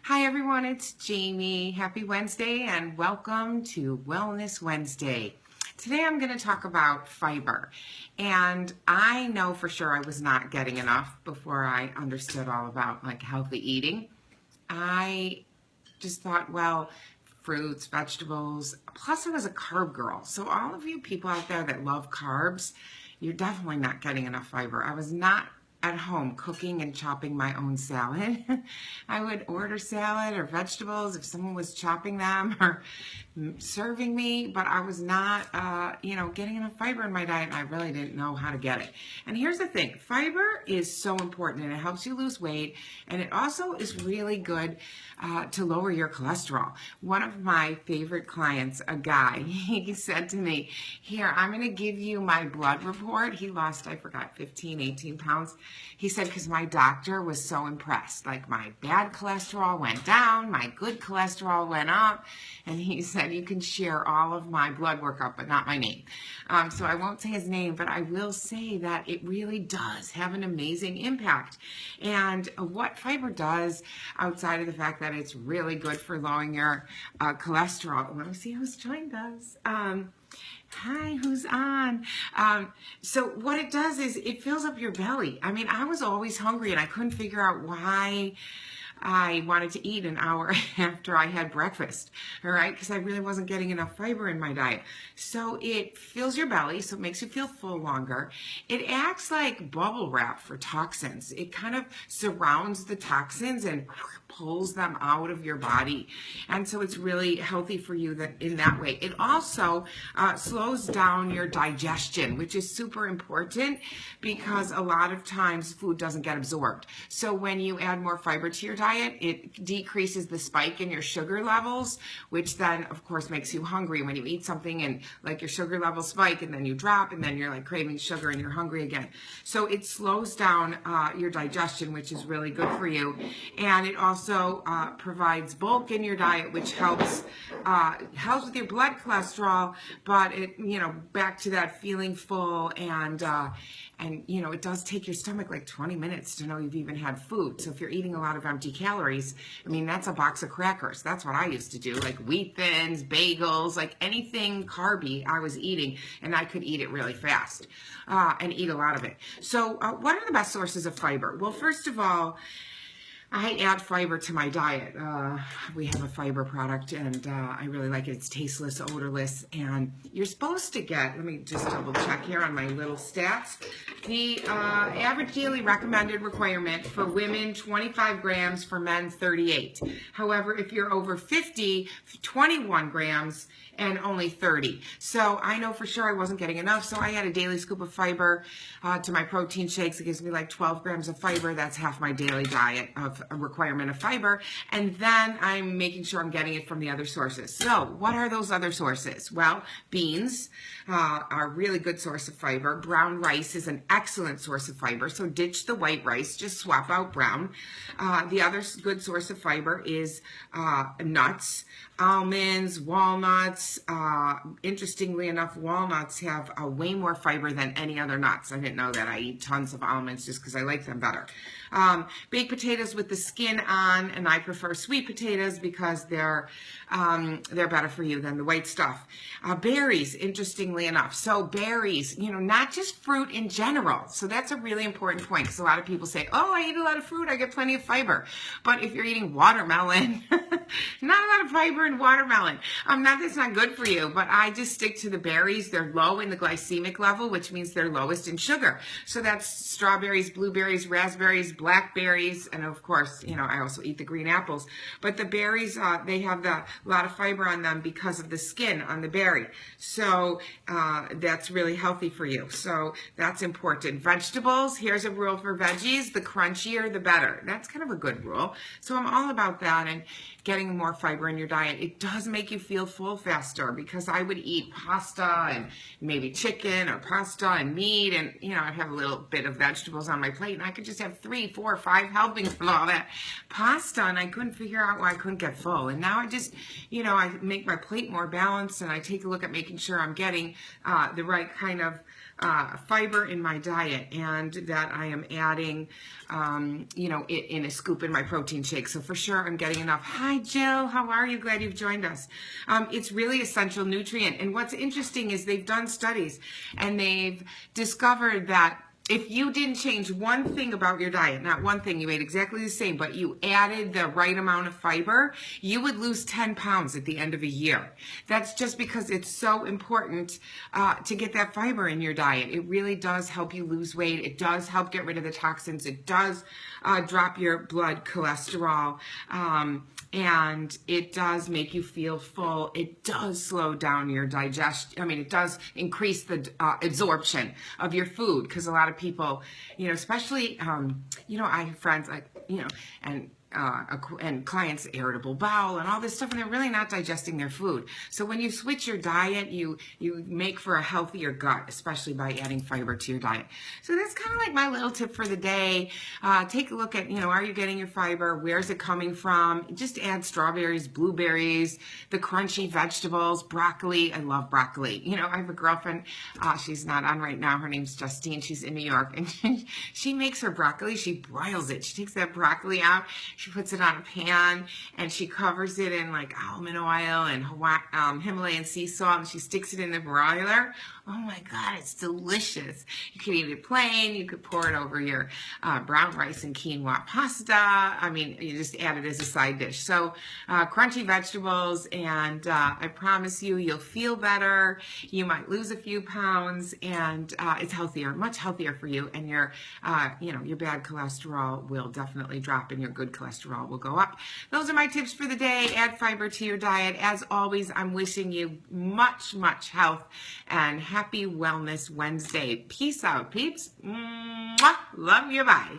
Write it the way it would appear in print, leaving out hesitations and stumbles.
Hi everyone, it's Jamie. Happy Wednesday and welcome to Wellness Wednesday. Today I'm going to talk about fiber. And I know for sure I was not getting enough before I understood all about healthy eating. I just thought, well, fruits, vegetables, plus I was a carb girl. So all of you people out there that love carbs, you're definitely not getting enough fiber. I was not at home cooking and chopping my own salad. I would order salad or vegetables if someone was chopping them or serving me, but I was not, getting enough fiber in my diet, and I really didn't know how to get it. And here's the thing, fiber is so important, and it helps you lose weight, and it also is really good to lower your cholesterol. One of my favorite clients, a guy, he said to me, here, I'm going to give you my blood report. He lost, 15, 18 pounds. He said, because my doctor was so impressed. Like, my bad cholesterol went down, my good cholesterol went up, and he said, you can share all of my blood work up, but not my name. So I won't say his name, but I will say that it really does have an amazing impact. And what fiber does, outside of the fact that it's really good for lowering your cholesterol, let me see who's joined us. Hi, who's on? So what it does is it fills up your belly. I mean, I was always hungry and I couldn't figure out why I wanted to eat an hour after I had breakfast, all right, because I really wasn't getting enough fiber in my diet. So it fills your belly, so it makes you feel full longer. It acts like bubble wrap for toxins. It kind of surrounds the toxins and pulls them out of your body. And so it's really healthy for you in that way. It also slows down your digestion, which is super important because a lot of times food doesn't get absorbed. So when you add more fiber to your diet, it decreases the spike in your sugar levels, which then of course makes you hungry when you eat something and like your sugar levels spike and then you drop and then you're like craving sugar and you're hungry again. So it slows down your digestion, which is really good for you. And it also provides bulk in your diet, which helps with your blood cholesterol, but it, back to that feeling full and it does take your stomach like 20 minutes to know you've even had food. So if you're eating a lot of empty calories, I mean, that's a box of crackers. That's what I used to do, like wheat thins, bagels, like anything carby I was eating, and I could eat it really fast and eat a lot of it. So what are the best sources of fiber? Well, first of all, I add fiber to my diet. We have a fiber product, and I really like it. It's tasteless, odorless, and you're supposed to get, let me just double check here on my little stats. The average daily recommended requirement for women, 25 grams, for men, 38. However, if you're over 50, 21 grams, and only 30. So I know for sure I wasn't getting enough, so I add a daily scoop of fiber to my protein shakes. It gives me like 12 grams of fiber. That's half my daily diet of a requirement of fiber. And then I'm making sure I'm getting it from the other sources. So what are those other sources? Well, beans are a really good source of fiber. Brown rice is an excellent source of fiber. So ditch the white rice, just swap out brown. The other good source of fiber is nuts, almonds, walnuts. Interestingly enough, walnuts have way more fiber than any other nuts. I didn't know that. I eat tons of almonds just because I like them better. Baked potatoes with the skin on, and I prefer sweet potatoes because they're better for you than the white stuff. Berries, interestingly enough. So berries, not just fruit in general. So that's a really important point because a lot of people say, oh, I eat a lot of fruit, I get plenty of fiber. But if you're eating watermelon, not a lot of fiber in watermelon. That's not good for you, but I just stick to the berries. They're low in the glycemic level, which means they're lowest in sugar. So that's strawberries, blueberries, raspberries, blackberries, and of course, I also eat the green apples. But the berries, they have a lot of fiber on them because of the skin on the berry. So that's really healthy for you. So that's important. Vegetables, here's a rule for veggies: the crunchier, the better. That's kind of a good rule. So I'm all about that and getting getting more fiber in your diet, it does make you feel full faster, because I would eat pasta and maybe chicken or pasta and meat, and I'd have a little bit of vegetables on my plate, and I could just have 3, 4, 5 helpings of all that pasta, and I couldn't figure out why I couldn't get full. And now I just, I make my plate more balanced, and I take a look at making sure I'm getting the right kind of fiber in my diet, and that I am adding, it in a scoop in my protein shake. So for sure, I'm getting enough. Hi, Jill. How are you? Glad you've joined us. It's really essential nutrient. And what's interesting is they've done studies, and they've discovered that if you didn't change one thing about your diet, not one thing, you ate exactly the same, but you added the right amount of fiber, you would lose 10 pounds at the end of a year. That's just because it's so important to get that fiber in your diet. It really does help you lose weight. It does help get rid of the toxins. It does drop your blood cholesterol. And it does make you feel full. It does slow down your digestion. I mean, it does increase the absorption of your food, because a lot of people, especially, I have friends and clients, irritable bowel and all this stuff, and they're really not digesting their food. So when you switch your diet, you make for a healthier gut, especially by adding fiber to your diet. So that's kind of like my little tip for the day. Take a look at, are you getting your fiber? Where's it coming from? Just add strawberries, blueberries, the crunchy vegetables, broccoli. I love broccoli. I have a girlfriend, she's not on right now. Her name's Justine. She's in New York, and she makes her broccoli. She broils it. She takes that broccoli out. She puts it on a pan, and she covers it in like almond oil and Himalayan sea salt, and she sticks it in the broiler. Oh my God, it's delicious. You can eat it plain. You could pour it over your brown rice and quinoa pasta. I mean, you just add it as a side dish. So crunchy vegetables, and I promise you, you'll feel better. You might lose a few pounds, and it's healthier, much healthier for you. And your bad cholesterol will definitely drop, and your good cholesterol will go up. Those are my tips for the day. Add fiber to your diet. As always, I'm wishing you much, much health, and happy Wellness Wednesday. Peace out, peeps. Mwah. Love you. Bye.